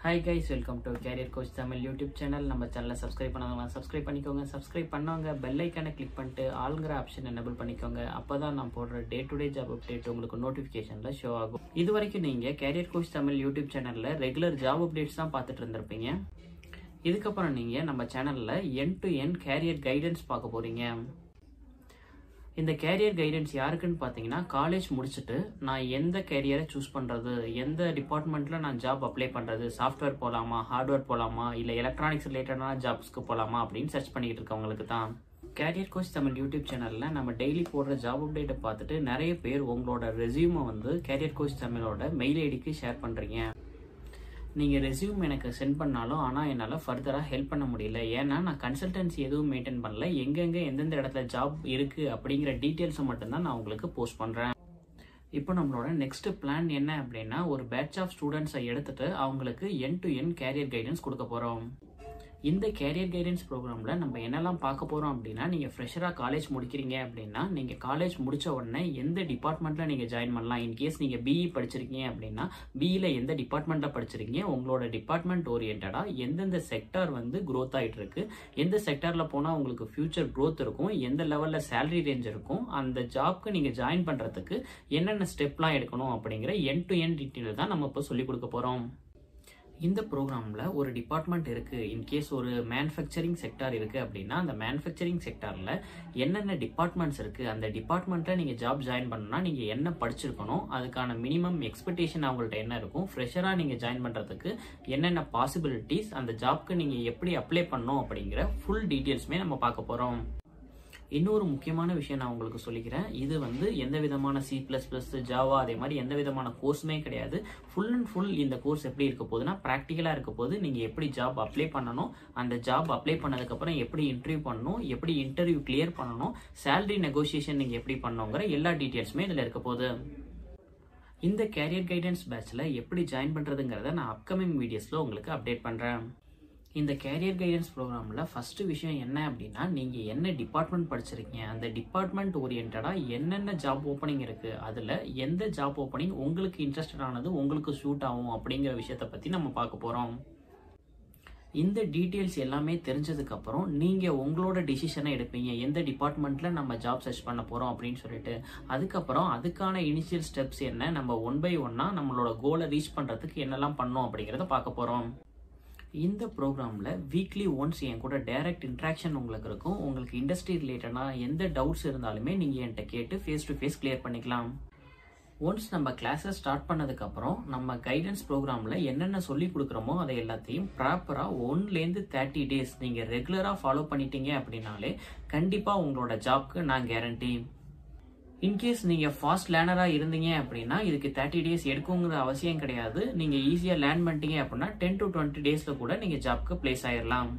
Hi guys, welcome to Career Coach Tamil YouTube channel. நம்ம சேனலை subscribe பண்ணாதவங்க subscribe பண்ணிக்கோங்க. சப்ஸ்கிரைப் பண்ணவங்க பெல் ஐகானை கிளிக் பண்ணிட்டு ஆல்ங்கிற ஆப்ஷன் எனேபிள் பண்ணிக்கோங்க. அப்பதான் நான் போடுற day to day job update உங்களுக்கு நோட்டிஃபிகேஷன்ல ஷோ ஆகும். இது வரைக்கும் நீங்க Career Coach Tamil YouTube சேனல்ல ரெகுலர் ஜாப் அப்டேட்ஸ் தான் பார்த்துட்டு இருந்திருப்பீங்க. இதுக்கப்புறம் நீங்க நம்ம சேனல்ல end to end carrier guidance பார்க்க போறீங்க. இந்த கேரியர் கைடன்ஸ் யாருக்குன்னு பார்த்தீங்கன்னா, காலேஜ் முடிச்சுட்டு நான் எந்த கேரியரை சூஸ் பண்ணுறது, எந்த டிபார்ட்மெண்ட்டில் நான் ஜாப் அப்ளை பண்ணுறது, சாஃப்ட்வேர் போகலாமா, ஹார்ட்வேர் போகலாமா, இல்லை எலக்ட்ரானிக்ஸ் ரிலேட்டடான ஜாப்ஸ்க்கு போகலாமா அப்படின்னு சர்ச் பண்ணிக்கிட்டு இருக்கவங்களுக்கு தான் கேரியர் கோச் தமிழ் யூடியூப் சேனலில் நம்ம டெய்லி போடுற ஜாப் அப்டேட்டை பார்த்துட்டு நிறைய பேர் உங்களோட ரெஸ்யூமை வந்து கேரியர் கோச் தமிழோட மெயில் ஐடிக்கு ஷேர் பண்ணுறீங்க. நீங்கள் ரெஸ்யூம் எனக்கு சென்ட் பண்ணாலும் ஆனால் என்னால் ஃபர்தராக ஹெல்ப் பண்ண முடியல. ஏன்னா நான் கன்சல்டன்சி எதுவும் மெயின்டைன் பண்ணல. எங்கெங்கே எந்தெந்த இடத்துல ஜாப் இருக்குது அப்படிங்கிற டீட்டெயில்ஸை மட்டும்தான் நான் உங்களுக்கு போஸ்ட் பண்ணுறேன். இப்போ நம்மளோட நெக்ஸ்ட் பிளான் என்ன அப்படின்னா, ஒரு பேட்ச் ஆஃப் ஸ்டூடெண்ட்ஸை எடுத்துட்டு அவங்களுக்கு end to end carrier guidance கொடுக்க போகிறோம். இந்த கேரியர் கைடன்ஸ் ப்ரோக்ராமில் நம்ம என்னெல்லாம் பார்க்க போகிறோம் அப்படின்னா, நீங்கள் ஃப்ரெஷராக காலேஜ் முடிக்கிறீங்க அப்படின்னா நீங்கள் காலேஜ் முடித்த உடனே எந்த டிபார்ட்மெண்ட்டில் நீங்கள் ஜாயின் பண்ணலாம். இன்கேஸ் நீங்கள் பிஇ படிச்சிருக்கீங்க அப்படின்னா பிஇயில் எந்த டிபார்ட்மெண்ட்டில் படிச்சிருக்கீங்க, உங்களோட டிபார்ட்மெண்ட் ஓரியன்டாக எந்தெந்த செக்டார் வந்து க்ரோத் ஆகிட்டு இருக்கு, எந்த செக்டாரில் போனால் உங்களுக்கு ஃபியூச்சர் க்ரோத் இருக்கும், எந்த லெவலில் சேலரி ரேஞ்ச் இருக்கும், அந்த ஜாப்க்கு நீங்கள் ஜாயின் பண்ணுறதுக்கு என்னென்ன ஸ்டெப்லாம் எடுக்கணும் அப்படிங்கிற எண்ட் டு எண்ட் டீட்டெயில் தான் நம்ம இப்போ சொல்லிக் கொடுக்க போகிறோம். இந்த ப்ரோக்ராமில் ஒரு டிபார்ட்மெண்ட் இருக்குது. இன்கேஸ் ஒரு மேனுஃபேக்சரிங் செக்டார் இருக்குது அப்படின்னா அந்த மேனுஃபேக்சரிங் செக்டாரில் என்னென்ன டிபார்ட்மெண்ட்ஸ் இருக்குது, அந்த டிபார்ட்மெண்ட்டில் நீங்கள் ஜாப் ஜாயின் பண்ணணும்னா நீங்கள் என்ன படிச்சிருக்கணும், அதுக்கான மினிமம் எக்ஸ்பெக்டேஷன் அவங்கள்ட்ட என்ன இருக்கும், ஃப்ரெஷராக நீங்கள் ஜாயின் பண்ணுறதுக்கு என்னென்ன பாசிபிலிட்டிஸ், அந்த ஜாப்க்கு நீங்கள் எப்படி அப்ளை பண்ணணும் அப்படிங்கிற ஃபுல் டீட்டெயில்ஸுமே நம்ம பார்க்க போகிறோம். இன்னொரு முக்கியமான விஷயம் நான் உங்களுக்கு சொல்லிக்கிறேன். இது வந்து எந்த விதமான C++, ஜாவா அதே மாதிரி எந்த விதமான கோர்ஸுமே கிடையாது. ஃபுல் அண்ட் ஃபுல் இந்த கோர்ஸ் எப்படி இருக்க போகுதுன்னா ப்ராக்டிக்கலாக இருக்க போது. நீங்கள் எப்படி ஜாப் அப்ளை பண்ணணும், அந்த ஜாப் அப்ளை பண்ணதுக்கப்புறம் எப்படி இன்டர்வியூ பண்ணணும், எப்படி இன்டர்வியூ கிளியர் பண்ணணும், சேலரி நெகோசியேஷன் நீங்கள் எப்படி பண்ணணுங்கிற எல்லா டீட்டெயில்ஸுமே இதில் இருக்க போகுது. இந்த கேரியர் கைடன்ஸ் பேட்சில் எப்படி ஜாயின் பண்ணுறதுங்கிறத நான் அப்கமிங் வீடியோஸில் உங்களுக்கு அப்டேட் பண்ணுறேன். இந்த கேரியர் கைடன்ஸ் ப்ரோக்ராமில் ஃபஸ்ட்டு விஷயம் என்ன அப்படின்னா, நீங்கள் என்ன டிபார்ட்மெண்ட் படிச்சிருக்கீங்க, அந்த டிபார்ட்மெண்ட் ஓரியன்டாக என்னென்ன ஜாப் ஓப்பனிங் இருக்குது, அதில் எந்த ஜாப் ஓப்பனிங் உங்களுக்கு இன்ட்ரெஸ்டடானது, உங்களுக்கு சூட் ஆகும் அப்படிங்கிற விஷயத்தை பற்றி நம்ம பார்க்க போகிறோம். இந்த டீட்டெயில்ஸ் எல்லாமே தெரிஞ்சதுக்கப்புறம் நீங்கள் உங்களோட டிசிஷனை எடுப்பீங்க, எந்த டிபார்ட்மெண்ட்டில் நம்ம ஜாப் சர்ச் பண்ண போகிறோம் அப்படின்னு சொல்லிட்டு. அதுக்கப்புறம் அதுக்கான இனிஷியல் ஸ்டெப்ஸ் என்ன, நம்ம ஒன் பை ஒன்னாக நம்மளோட கோலை ரீச் பண்ணுறதுக்கு என்னெல்லாம் பண்ணோம் அப்படிங்கிறத பார்க்க போகிறோம். இந்த ப்ரோக்ராமில் வீக்லி ஒன்ஸ் என் கூட டைரக்ட் இன்ட்ராக்ஷன் உங்களுக்கு இருக்கும். உங்களுக்கு இண்டஸ்ட்ரி ரிலேட்டடாக எந்த டவுட்ஸ் இருந்தாலுமே நீங்கள் என்கிட்ட கேட்டு ஃபேஸ் டு ஃபேஸ் கிளியர் பண்ணிக்கலாம். ஒன்ஸ் நம்ம கிளாஸை ஸ்டார்ட் பண்ணதுக்கப்புறம் நம்ம கைடன்ஸ் ப்ரோக்ராமில் என்னென்ன சொல்லி கொடுக்குறோமோ அதை எல்லாத்தையும் ப்ராப்பராக 1 to 30 days நீங்கள் ரெகுலராக ஃபாலோ பண்ணிட்டீங்க அப்படின்னாலே கண்டிப்பாக உங்களோட ஜாப்க்கு நான் கேரண்டி. இன்கேஸ் நீங்கள் ஃபாஸ்ட் லேர்னராக இருந்தீங்க அப்படின்னா இதுக்கு 30 days எடுக்குங்கிற அவசியம் கிடையாது. நீங்கள் ஈஸியாக லேர்ன் பண்ணிட்டீங்க அப்படின்னா 10 to 20 days கூட நீங்கள் ஜாப்க்கு பிளேஸ் ஆயிடலாம்.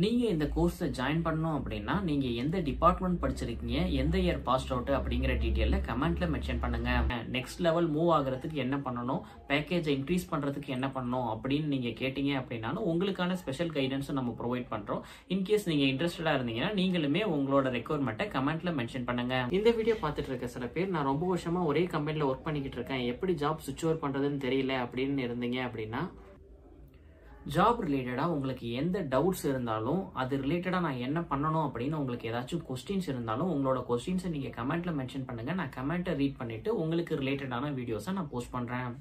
நீங்கள் இந்த கோர்ஸை ஜாயின் பண்ணணும் அப்படின்னா நீங்கள் எந்த டிபார்ட்மெண்ட் படிச்சிருக்கீங்க, எந்த இயர் பாஸ்ட் அவுட் அப்படிங்கிற டீட்டெயிலில் கமெண்ட்டில் மென்ஷன் பண்ணுங்கள். நெக்ஸ்ட் லெவல் மூவ் ஆகிறதுக்கு என்ன பண்ணணும், பேக்கேஜை இன்க்ரீஸ் பண்ணுறதுக்கு என்ன பண்ணணும் அப்படின்னு நீங்கள் கேட்டீங்க அப்படின்னாலும் உங்களுக்கான ஸ்பெஷல் கைடன்ஸும் நம்ம ப்ரொவைட் பண்ணுறோம். இன்கேஸ் நீங்கள் இன்ட்ரெஸ்டடாக இருந்தீங்கன்னா நீங்களுமே உங்களோட ரெக்யர்மெண்ட்டை கமெண்ட்டில் மென்ஷன் பண்ணுங்கள். இந்த வீடியோ பார்த்துட்டு இருக்க சில பேர் நான் ரொம்ப வருஷமாக ஒரே கம்பெனியில் ஒர்க் பண்ணிக்கிட்டு இருக்கேன், எப்படி ஜாப் சுவிட்ச் ஓவர் பண்ணுறதுன்னு தெரியல அப்படின்னு இருந்தீங்க அப்படின்னா, ஜாப் ரிலேட்டடாக உங்களுக்கு எந்த டவுட்ஸ் இருந்தாலும் அது ரிலேட்டடாக நான் என்ன பண்ணணும் அப்படின்னு உங்களுக்கு ஏதாச்சும் கொஸ்டின்ஸ் இருந்தாலும் உங்களோட கொஸ்டின்ஸை நீங்கள் கமெண்ட்டில் மென்ஷன் பண்ணுங்கள். நான் கமெண்ட்டை ரீட் பண்ணிவிட்டு உங்களுக்கு ரிலேட்டடான வீடியோஸை நான் போஸ்ட் பண்ணுறேன்.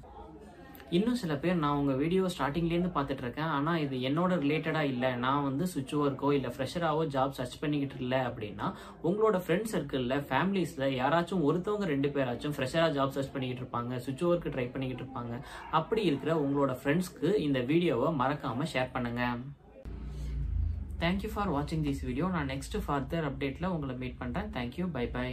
இன்னும் சில பேர் நான் உங்கள் வீடியோ ஸ்டார்டிங்லேருந்து பார்த்துட்டு இருக்கேன், ஆனால் இது என்னோட ரிலேட்டடாக இல்லை, நான் வந்து சுவிட்ச் ஓவருக்கோ இல்லை ஃப்ரெஷராகவோ ஜாப் சர்ச் பண்ணிக்கிட்டு இல்லை அப்படின்னா உங்களோட ஃப்ரெண்ட்ஸ் சர்க்கிளில் ஃபேமிலிஸில் யாராச்சும் ஒருத்தவங்க 2 பேராச்சும் ஃப்ரெஷராக ஜாப் சர்ச் பண்ணிக்கிட்டு இருப்பாங்க, சுவிட்ச் ஓவருக்கு ட்ரை பண்ணிக்கிட்டு இருப்பாங்க. அப்படி இருக்கிற உங்களோட ஃப்ரெண்ட்ஸ்க்கு இந்த வீடியோவை மறக்காமல் ஷேர் பண்ணுங்கள். தேங்க்யூ ஃபார் வாட்சிங் திஸ் வீடியோ. நான் நெக்ஸ்ட் ஃபர்தர் அப்டேட்டில் உங்களை மீட் பண்ணுறேன். Thank you, bye by.